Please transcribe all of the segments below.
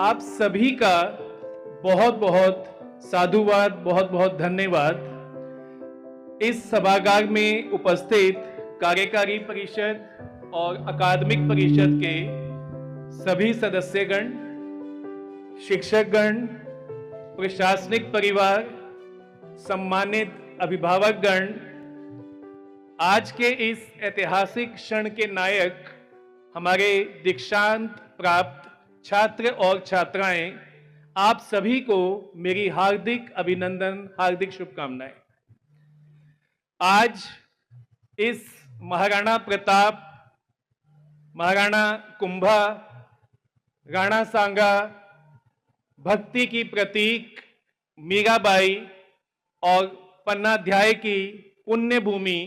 आप सभी का बहुत बहुत साधुवाद, बहुत बहुत धन्यवाद। इस सभागार में उपस्थित कार्यकारी परिषद और अकादमिक परिषद के सभी सदस्यगण, शिक्षकगण, प्रशासनिक परिवार, सम्मानित अभिभावकगण, आज के इस ऐतिहासिक क्षण के नायक हमारे दीक्षांत प्राप्त छात्र और छात्राएं, आप सभी को मेरी हार्दिक अभिनंदन, हार्दिक शुभकामनाएं। आज इस महाराणा प्रताप, महाराणा कुंभा, राणा सांगा, भक्ति की प्रतीक मीराबाई और पन्नाध्याय की पुण्य भूमि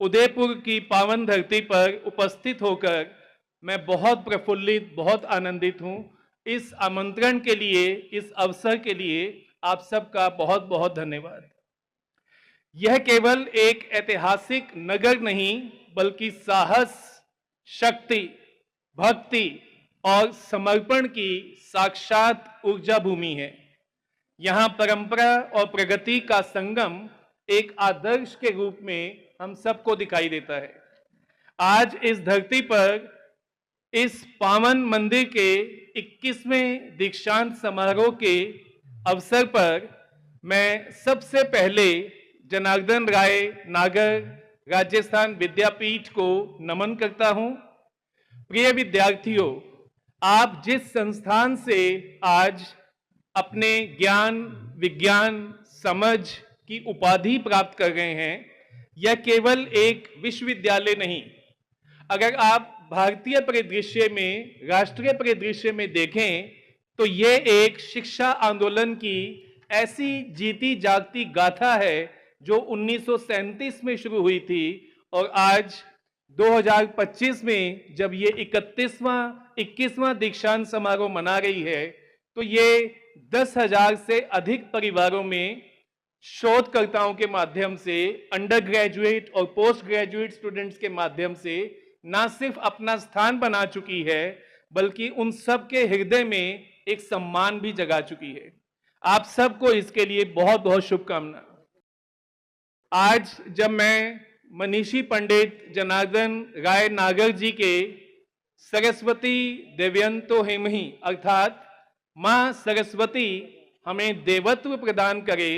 उदयपुर की पावन धरती पर उपस्थित होकर मैं बहुत प्रफुल्लित, बहुत आनंदित हूं। इस आमंत्रण के लिए, इस अवसर के लिए आप सबका बहुत बहुत धन्यवाद। यह केवल एक ऐतिहासिक नगर नहीं, बल्कि साहस, शक्ति, भक्ति और समर्पण की साक्षात ऊर्जा भूमि है। यहां परंपरा और प्रगति का संगम एक आदर्श के रूप में हम सबको दिखाई देता है। आज इस धरती पर इस पावन मंदिर के 21वें दीक्षांत समारोह के अवसर पर मैं सबसे पहले जनार्दन राय नागर राजस्थान विद्यापीठ को नमन करता हूं। प्रिय विद्यार्थियों, आप जिस संस्थान से आज अपने ज्ञान, विज्ञान, समझ की उपाधि प्राप्त कर रहे हैं, यह केवल एक विश्वविद्यालय नहीं। अगर आप भारतीय परिदृश्य में, राष्ट्रीय परिदृश्य में देखें तो यह एक शिक्षा आंदोलन की ऐसी जीती जागती गाथा है जो 1937 में शुरू हुई थी और आज 2025 में जब ये 21वां दीक्षांत समारोह मना रही है तो ये 10,000 से अधिक परिवारों में शोधकर्ताओं के माध्यम से, अंडर ग्रेजुएट और पोस्ट ग्रेजुएट स्टूडेंट्स के माध्यम से ना सिर्फ अपना स्थान बना चुकी है, बल्कि उन सब के हृदय में एक सम्मान भी जगा चुकी है। आप सबको इसके लिए बहुत बहुत शुभकामना। आज जब मैं मनीषी पंडित जनार्दन राय नागर जी के सरस्वती देवयंतो हेमहि अर्थात मां सरस्वती हमें देवत्व प्रदान करे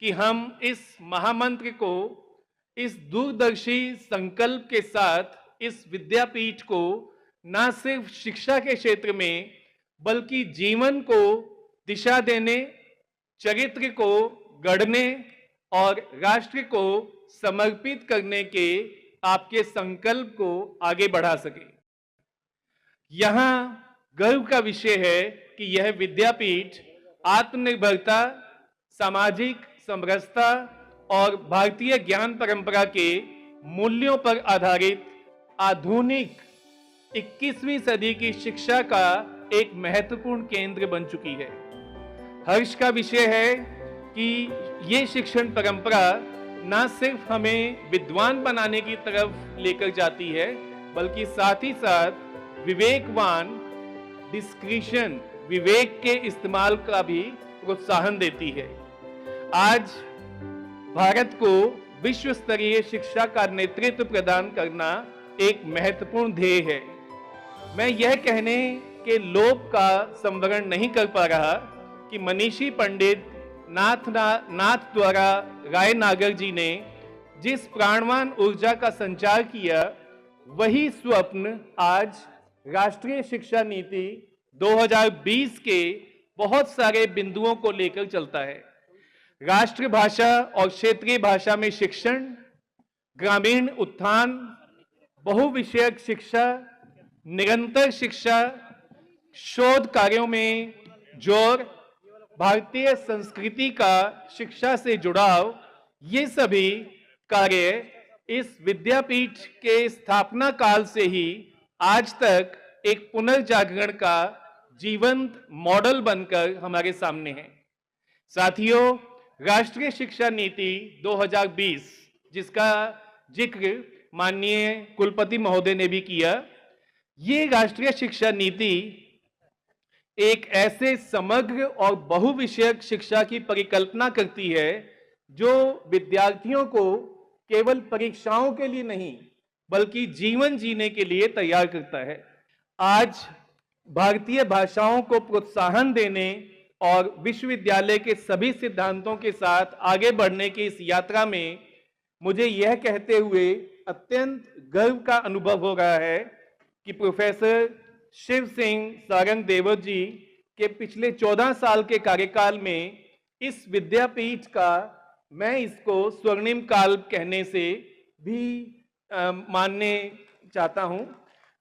कि हम इस महामंत्र को, इस दूरदर्शी संकल्प के साथ इस विद्यापीठ को न सिर्फ शिक्षा के क्षेत्र में बल्कि जीवन को दिशा देने, चरित्र को गढ़ने और राष्ट्र को समर्पित करने के आपके संकल्प को आगे बढ़ा सके। यहां गर्व का विषय है कि यह विद्यापीठ आत्मनिर्भरता, सामाजिक समरसता और भारतीय ज्ञान परंपरा के मूल्यों पर आधारित आधुनिक 21वीं सदी की शिक्षा का एक महत्वपूर्ण केंद्र बन चुकी है। हर्ष का विषय है कि ये शिक्षण परंपरा न सिर्फ हमें विद्वान बनाने की तरफ लेकर जाती है, बल्कि साथ ही साथ विवेकवान, डिस्क्रिशन, विवेक के इस्तेमाल का भी प्रोत्साहन देती है। आज भारत को विश्व स्तरीय शिक्षा का नेतृत्व प्रदान करना एक महत्वपूर्ण ध्येय है। मैं यह कहने के लोभ का संवरण नहीं कर पा रहा कि मनीषी पंडित नाथ द्वारा राय नागर जी ने जिस प्राणवान ऊर्जा का संचार किया, वही स्वप्न आज राष्ट्रीय शिक्षा नीति 2020 के बहुत सारे बिंदुओं को लेकर चलता है। राष्ट्रभाषा और क्षेत्रीय भाषा में शिक्षण, ग्रामीण उत्थान, बहुविषयक शिक्षा, निरंतर शिक्षा, शोध कार्यों में जोर, भारतीय संस्कृति का शिक्षा से जुड़ाव, ये सभी कार्य इस विद्यापीठ के स्थापना काल से ही आज तक एक पुनर्जागरण का जीवंत मॉडल बनकर हमारे सामने है। साथियों, राष्ट्रीय शिक्षा नीति 2020 जिसका जिक्र माननीय कुलपति महोदय ने भी किया, ये राष्ट्रीय शिक्षा नीति एक ऐसे समग्र और बहुविषयक शिक्षा की परिकल्पना करती है जो विद्यार्थियों को केवल परीक्षाओं के लिए नहीं बल्कि जीवन जीने के लिए तैयार करता है। आज भारतीय भाषाओं को प्रोत्साहन देने और विश्वविद्यालय के सभी सिद्धांतों के साथ आगे बढ़ने की इस यात्रा में मुझे यह कहते हुए अत्यंत गर्व का अनुभव हो रहा है कि प्रोफेसर शिव सिंह सारंग देवत जी के पिछले 14 साल के कार्यकाल में इस विद्यापीठ का मैं इसको स्वर्णिम काल कहने से भी मानने चाहता हूं,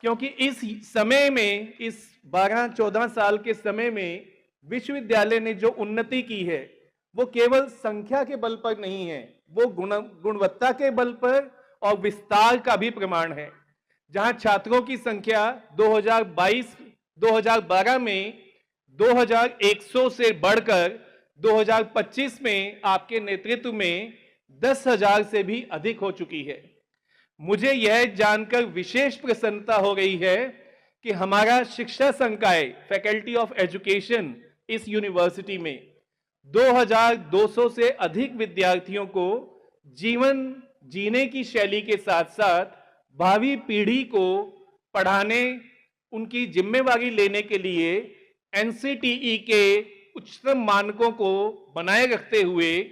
क्योंकि इस समय में, इस 12-14 साल के समय में विश्वविद्यालय ने जो उन्नति की है वो केवल संख्या के बल पर नहीं है, वो गुणवत्ता के बल पर और विस्तार का भी प्रमाण है। जहां छात्रों की संख्या 2022-2012 में 2100 से बढ़कर 2025 में आपके नेतृत्व में 10,000 से भी अधिक हो चुकी है। मुझे यह जानकर विशेष प्रसन्नता हो रही है कि हमारा शिक्षा संकाय फैकल्टी ऑफ एजुकेशन इस यूनिवर्सिटी में 2200 से अधिक विद्यार्थियों को जीवन जीने की शैली के साथ साथ भावी पीढ़ी को पढ़ाने, उनकी जिम्मेवारी लेने के लिए एनसीटीई के उच्चतम मानकों को बनाए रखते हुए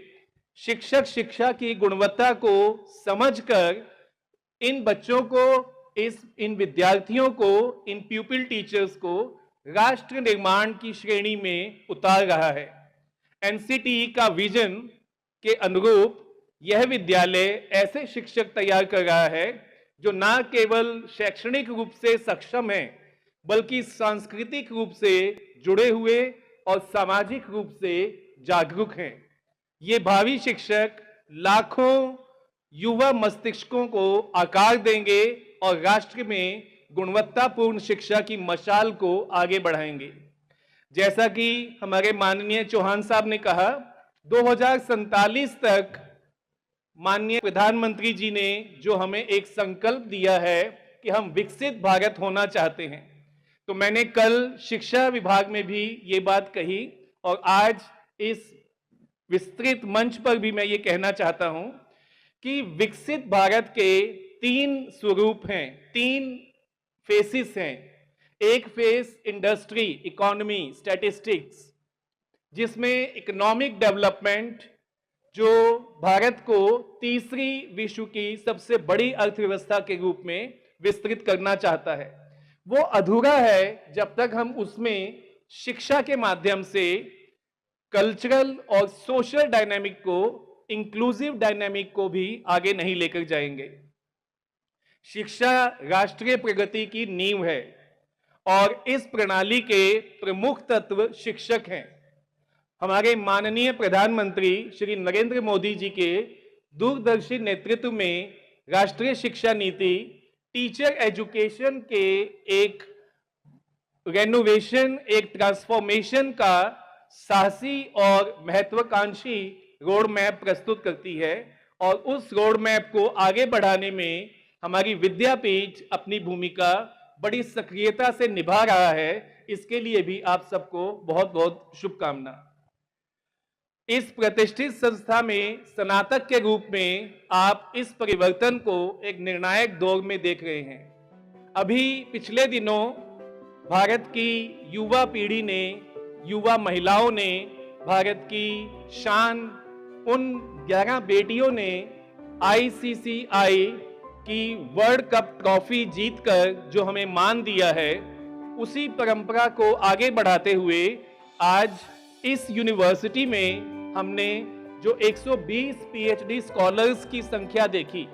शिक्षक शिक्षा की गुणवत्ता को समझकर इन बच्चों को, इन विद्यार्थियों को, इन प्यूपिल टीचर्स को राष्ट्र निर्माण की श्रेणी में उतार रहा है। एनसीटीई का विजन के अनुरूप यह विद्यालय ऐसे शिक्षक तैयार कर रहा है जो न केवल शैक्षणिक रूप से सक्षम है बल्कि सांस्कृतिक रूप से जुड़े हुए और सामाजिक रूप से जागरूक हैं। ये भावी शिक्षक लाखों युवा मस्तिष्कों को आकार देंगे और राष्ट्र में गुणवत्तापूर्ण शिक्षा की मशाल को आगे बढ़ाएंगे। जैसा कि हमारे माननीय चौहान साहब ने कहा, 2047 तक माननीय प्रधानमंत्री जी ने जो हमें एक संकल्प दिया है कि हम विकसित भारत होना चाहते हैं, तो मैंने कल शिक्षा विभाग में भी ये बात कही और आज इस विस्तृत मंच पर भी मैं ये कहना चाहता हूं कि विकसित भारत के 3 स्वरूप हैं, 3 फेसेस हैं। एक फेस इंडस्ट्री, इकोनॉमी, स्टैटिस्टिक्स, जिसमें इकोनॉमिक डेवलपमेंट जो भारत को तीसरी विश्व की सबसे बड़ी अर्थव्यवस्था के रूप में विस्तृत करना चाहता है, वो अधूरा है जब तक हम उसमें शिक्षा के माध्यम से कल्चरल और सोशल डायनामिक को, इंक्लूसिव डायनामिक को भी आगे नहीं लेकर जाएंगे। शिक्षा राष्ट्रीय प्रगति की नींव है और इस प्रणाली के प्रमुख तत्व शिक्षक हैं। हमारे माननीय प्रधानमंत्री श्री नरेंद्र मोदी जी के दूरदर्शी नेतृत्व में राष्ट्रीय शिक्षा नीति टीचर एजुकेशन के एक रेनोवेशन, एक ट्रांसफॉर्मेशन का साहसी और महत्वाकांक्षी रोड मैप प्रस्तुत करती है और उस रोड मैप को आगे बढ़ाने में हमारी विद्यापीठ अपनी भूमिका बड़ी सक्रियता से निभा रहा है। इसके लिए भी आप सबको बहुत बहुत शुभकामना। इस प्रतिष्ठित संस्था में स्नातक के रूप में आप इस परिवर्तन को एक निर्णायक दौर में देख रहे हैं। अभी पिछले दिनों भारत की युवा पीढ़ी ने, युवा महिलाओं ने, भारत की शान उन 11 बेटियों ने आईसीसीआई की वर्ल्ड कप ट्रॉफी जीतकर जो हमें मान दिया है, उसी परंपरा को आगे बढ़ाते हुए आज इस यूनिवर्सिटी में हमने जो 120 पीएचडी स्कॉलर्स की संख्या देखी,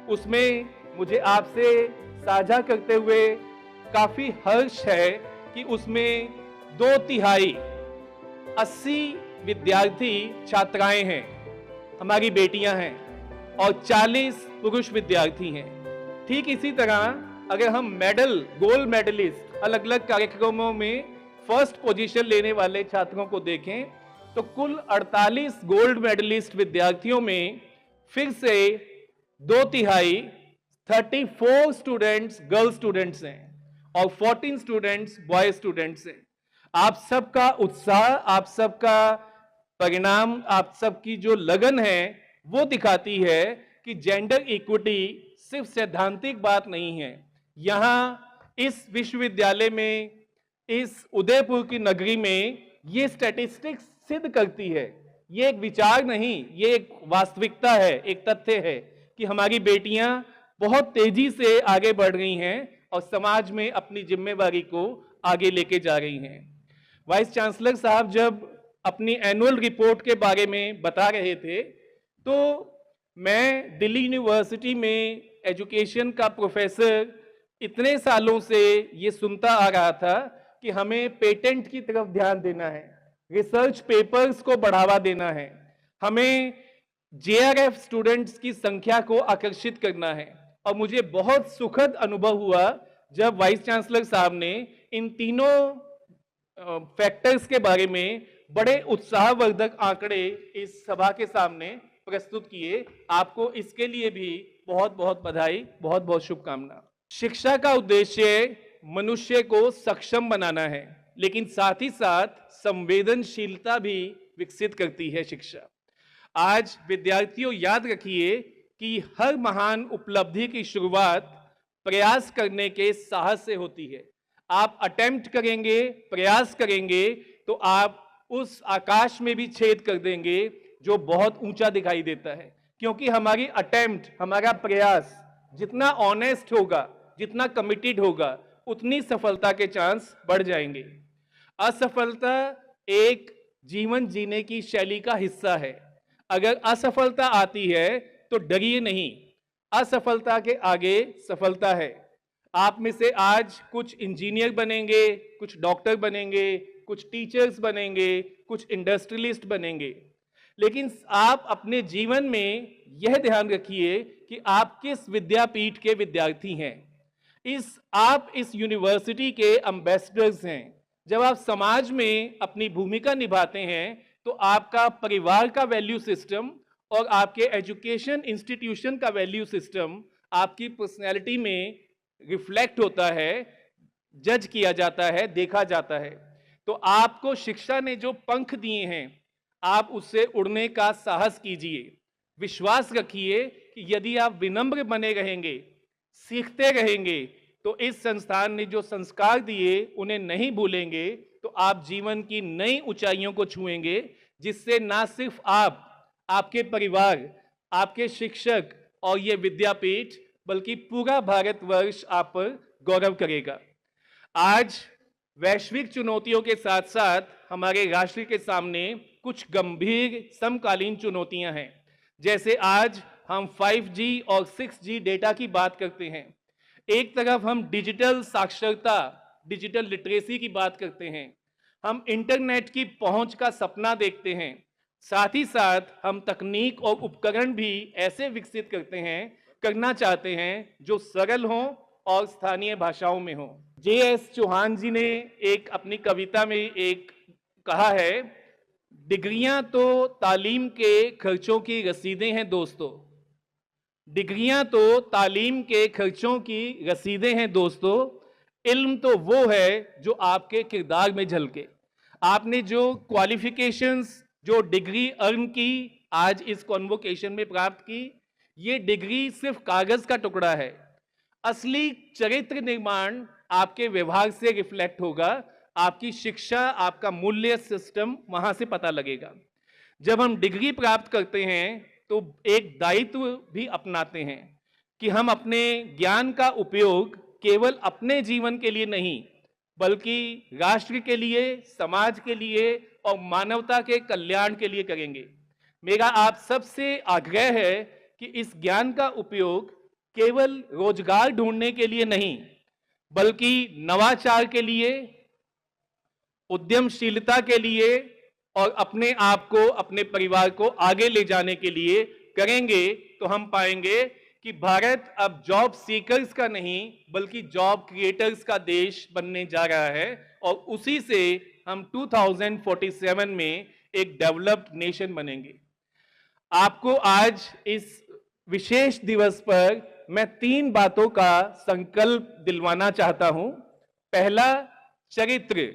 उसमें मुझे आपसे साझा करते हुए काफी हर्ष है कि उसमें 2/3 80 विद्यार्थी छात्राएं हैं, हमारी बेटियां हैं और 40 पुरुष विद्यार्थी हैं। ठीक इसी तरह अगर हम मेडल, गोल्ड मेडलिस्ट, अलग अलग कार्यक्रमों में फर्स्ट पोजीशन लेने वाले छात्रों को देखें तो कुल 48 गोल्ड मेडलिस्ट विद्यार्थियों में फिर से 2/3 34 स्टूडेंट्स गर्ल स्टूडेंट्स हैं और 14 स्टूडेंट्स बॉय स्टूडेंट्स हैं। आप सबका उत्साह, आप सबका परिणाम, आप सबकी जो लगन है वो दिखाती है कि जेंडर इक्विटी सिर्फ सैद्धांतिक बात नहीं है। यहाँ इस विश्वविद्यालय में, इस उदयपुर की नगरी में ये स्टैटिस्टिक्स सिद्ध करती है। ये एक विचार नहीं, ये एक वास्तविकता है, एक तथ्य है कि हमारी बेटियां बहुत तेजी से आगे बढ़ रही हैं और समाज में अपनी जिम्मेवारी को आगे लेके जा रही हैं। वाइस चांसलर साहब जब अपनी एनुअल रिपोर्ट के बारे में बता रहे थे तो मैं दिल्ली यूनिवर्सिटी में एजुकेशन का प्रोफेसर इतने सालों से ये सुनता आ रहा था कि हमें पेटेंट की तरफ ध्यान देना है, रिसर्च पेपर्स को बढ़ावा देना है, हमें जेआरएफ स्टूडेंट्स की संख्या को आकर्षित करना है। और मुझे बहुत सुखद अनुभव हुआ जब वाइस चांसलर साहब ने इन तीनों फैक्टर्स के बारे में बड़े उत्साहवर्धक आंकड़े इस सभा के सामने प्रस्तुत किए। आपको इसके लिए भी बहुत बहुत बधाई, बहुत बहुत शुभकामना। शिक्षा का उद्देश्य मनुष्य को सक्षम बनाना है, लेकिन साथ ही साथ संवेदनशीलता भी विकसित करती है शिक्षा। आज विद्यार्थियों याद रखिए कि हर महान उपलब्धि की शुरुआत प्रयास करने के साहस से होती है। आप अटेम्प्ट करेंगे, प्रयास करेंगे तो आप उस आकाश में भी छेद कर देंगे जो बहुत ऊंचा दिखाई देता है, क्योंकि हमारी अटेम्प्ट, हमारा प्रयास जितना ऑनेस्ट होगा, जितना कमिटेड होगा, उतनी सफलता के चांस बढ़ जाएंगे। असफलता एक जीवन जीने की शैली का हिस्सा है। अगर असफलता आती है तो डरिए नहीं, असफलता के आगे सफलता है। आप में से आज कुछ इंजीनियर बनेंगे, कुछ डॉक्टर बनेंगे, कुछ टीचर्स बनेंगे, कुछ इंडस्ट्रियलिस्ट बनेंगे, लेकिन आप अपने जीवन में यह ध्यान रखिए कि आप किस विद्यापीठ के विद्यार्थी हैं। आप इस यूनिवर्सिटी के एम्बेसडर्स हैं। जब आप समाज में अपनी भूमिका निभाते हैं तो आपका परिवार का वैल्यू सिस्टम और आपके एजुकेशन इंस्टीट्यूशन का वैल्यू सिस्टम आपकी पर्सनैलिटी में रिफ्लेक्ट होता है, जज किया जाता है, देखा जाता है। तो आपको शिक्षा ने जो पंख दिए हैं, आप उससे उड़ने का साहस कीजिए। विश्वास रखिए कि यदि आप विनम्र बने रहेंगे, सीखते रहेंगे, तो इस संस्थान ने जो संस्कार दिए उन्हें नहीं भूलेंगे, तो आप जीवन की नई ऊंचाइयों को छुएंगे, जिससे ना सिर्फ आप, आपके परिवार, आपके शिक्षक और ये विद्यापीठ, बल्कि पूरा भारतवर्ष आप पर गौरव करेगा। आज वैश्विक चुनौतियों के साथ साथ हमारे राष्ट्र के सामने कुछ गंभीर समकालीन चुनौतियां हैं। जैसे आज हम 5G और 6G डेटा की बात करते हैं। एक तरफ हम डिजिटल साक्षरता, डिजिटल लिटरेसी की बात करते हैं, हम इंटरनेट की पहुंच का सपना देखते हैं, साथ ही साथ हम तकनीक और उपकरण भी ऐसे विकसित करना चाहते हैं जो सरल हों और स्थानीय भाषाओं में हों। J.S. चौहान जी ने एक अपनी कविता में एक कहा है, डिग्रियां तो तालीम के खर्चों की रसीदें हैं दोस्तों, डिग्रियां तो तालीम के खर्चों की रसीदें हैं दोस्तों, इल्म तो वो है जो आपके किरदार में झलके। आपने जो क्वालिफिकेशंस, जो डिग्री अर्न की, आज इस कॉन्वोकेशन में प्राप्त की, ये डिग्री सिर्फ कागज का टुकड़ा है। असली चरित्र निर्माण आपके व्यवहार से रिफ्लेक्ट होगा, आपकी शिक्षा, आपका मूल्य सिस्टम वहां से पता लगेगा। जब हम डिग्री प्राप्त करते हैं तो एक दायित्व भी अपनाते हैं कि हम अपने ज्ञान का उपयोग केवल अपने जीवन के लिए नहीं, बल्कि राष्ट्र के लिए, समाज के लिए और मानवता के कल्याण के लिए करेंगे। मेरा आप सबसे आग्रह है कि इस ज्ञान का उपयोग केवल रोजगार ढूंढने के लिए नहीं, बल्कि नवाचार के लिए, उद्यमशीलता के लिए और अपने आप को, अपने परिवार को आगे ले जाने के लिए करेंगे, तो हम पाएंगे कि भारत अब जॉब सीकर्स का नहीं बल्कि जॉब क्रिएटर्स का देश बनने जा रहा है और उसी से हम 2047 में एक डेवलप्ड नेशन बनेंगे। आपको आज इस विशेष दिवस पर मैं 3 बातों का संकल्प दिलवाना चाहता हूं। पहला, चरित्र।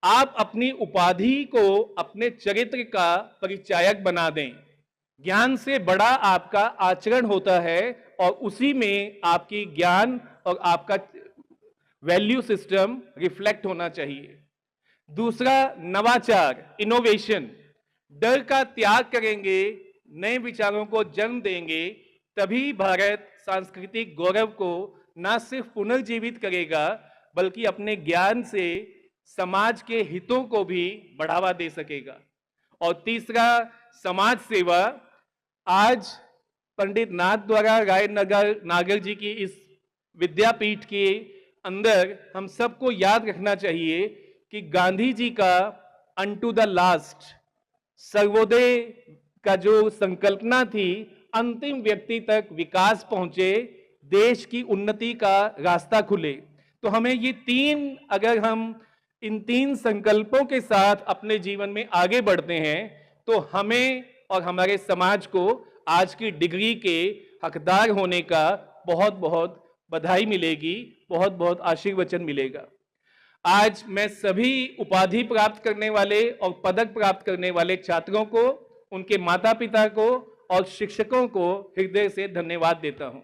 आप अपनी उपाधि को अपने चरित्र का परिचायक बना दें। ज्ञान से बड़ा आपका आचरण होता है और उसी में आपकी ज्ञान और आपका वैल्यू सिस्टम रिफ्लेक्ट होना चाहिए। दूसरा, नवाचार, इनोवेशन। डर का त्याग करेंगे, नए विचारों को जन्म देंगे, तभी भारत सांस्कृतिक गौरव को न सिर्फ पुनर्जीवित करेगा बल्कि अपने ज्ञान से समाज के हितों को भी बढ़ावा दे सकेगा। और तीसरा, समाज सेवा। आज पंडित नाथ द्वारा राय नागर जी की इस विद्यापीठ के अंदर हम सबको याद रखना चाहिए कि गांधी जी का अनटू द लास्ट, सर्वोदय का जो संकल्पना थी, अंतिम व्यक्ति तक विकास पहुंचे, देश की उन्नति का रास्ता खुले। तो हमें ये तीन, अगर हम इन तीन संकल्पों के साथ अपने जीवन में आगे बढ़ते हैं तो हमें और हमारे समाज को आज की डिग्री के हकदार होने का बहुत बहुत बधाई मिलेगी, बहुत बहुत आशीर्वचन मिलेगा। आज मैं सभी उपाधि प्राप्त करने वाले और पदक प्राप्त करने वाले छात्रों को, उनके माता पिता को और शिक्षकों को हृदय से धन्यवाद देता हूं।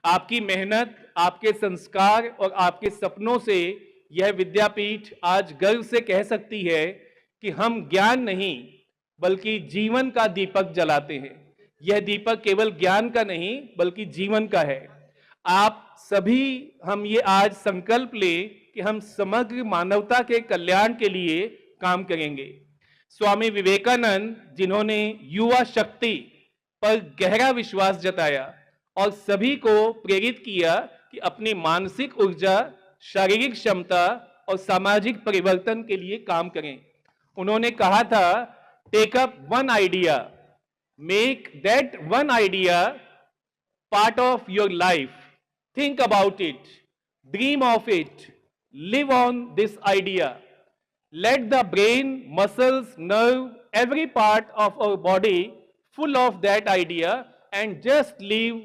आपकी मेहनत, आपके संस्कार और आपके सपनों से यह विद्यापीठ आज गर्व से कह सकती है कि हम ज्ञान नहीं बल्कि जीवन का दीपक जलाते हैं। यह दीपक केवल ज्ञान का नहीं बल्कि जीवन का है। आप सभी, हम ये आज संकल्प लें कि हम समग्र मानवता के कल्याण के लिए काम करेंगे। स्वामी विवेकानंद, जिन्होंने युवा शक्ति पर गहरा विश्वास जताया और सभी को प्रेरित किया कि अपनी मानसिक ऊर्जा, शारीरिक क्षमता और सामाजिक परिवर्तन के लिए काम करें। उन्होंने कहा था, take up one idea, make that one idea part of your life, think about it, dream of it, live on this idea. Let the brain, muscles, nerve, every part of our body full of that idea and just leave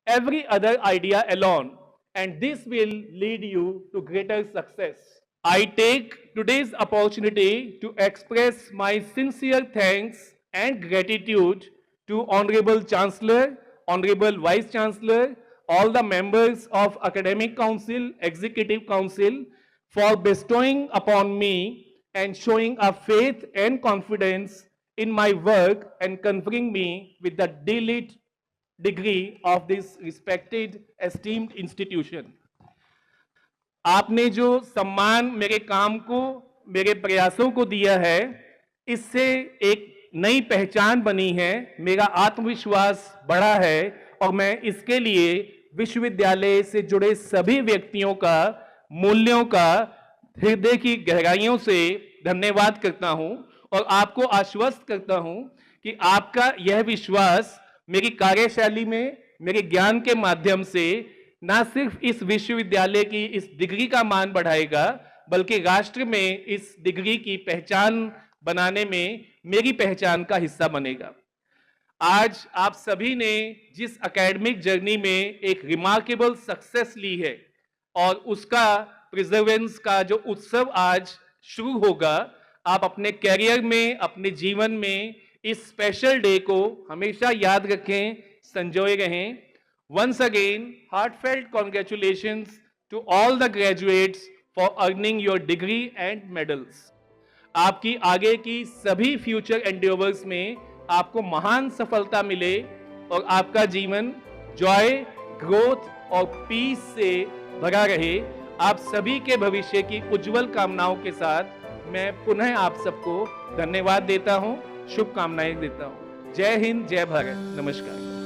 every other idea alone. And this will lead you to greater success. I take today's opportunity to express my sincere thanks and gratitude to Honorable Chancellor, Honorable Vice Chancellor, all the members of Academic Council, Executive Council for bestowing upon me and showing a faith and confidence in my work and conferring me with the D.Litt degree of this respected, esteemed institution. आपने जो सम्मान मेरे काम को, मेरे प्रयासों को दिया है, इससे एक नई पहचान बनी है, मेरा आत्मविश्वास बढ़ा है और मैं इसके लिए विश्वविद्यालय से जुड़े सभी व्यक्तियों का, मूल्यों का हृदय की गहराइयों से धन्यवाद करता हूं और आपको आश्वस्त करता हूं कि आपका यह विश्वास मेरी कार्यशैली में, मेरे ज्ञान के माध्यम से न सिर्फ इस विश्वविद्यालय की इस डिग्री का मान बढ़ाएगा बल्कि राष्ट्र में इस डिग्री की पहचान बनाने में मेरी पहचान का हिस्सा बनेगा। आज आप सभी ने जिस एकेडमिक जर्नी में एक रिमार्केबल सक्सेस ली है और उसका प्रिजर्वेंस का जो उत्सव आज शुरू होगा, आप अपने कैरियर में, अपने जीवन में इस स्पेशल डे को हमेशा याद रखें, संजोए रहें। Once again heartfelt congratulations to all the graduates for earning your degree and medals. आपकी आगे की सभी फ्यूचर एंडेवर्स में आपको महान सफलता मिले और आपका जीवन जॉय, ग्रोथ और पीस से भरा रहे। आप सभी के भविष्य की उज्जवल कामनाओं के साथ मैं पुनः आप सबको धन्यवाद देता हूं, शुभकामनाएं देता हूं। जय हिंद, जय भारत, नमस्कार।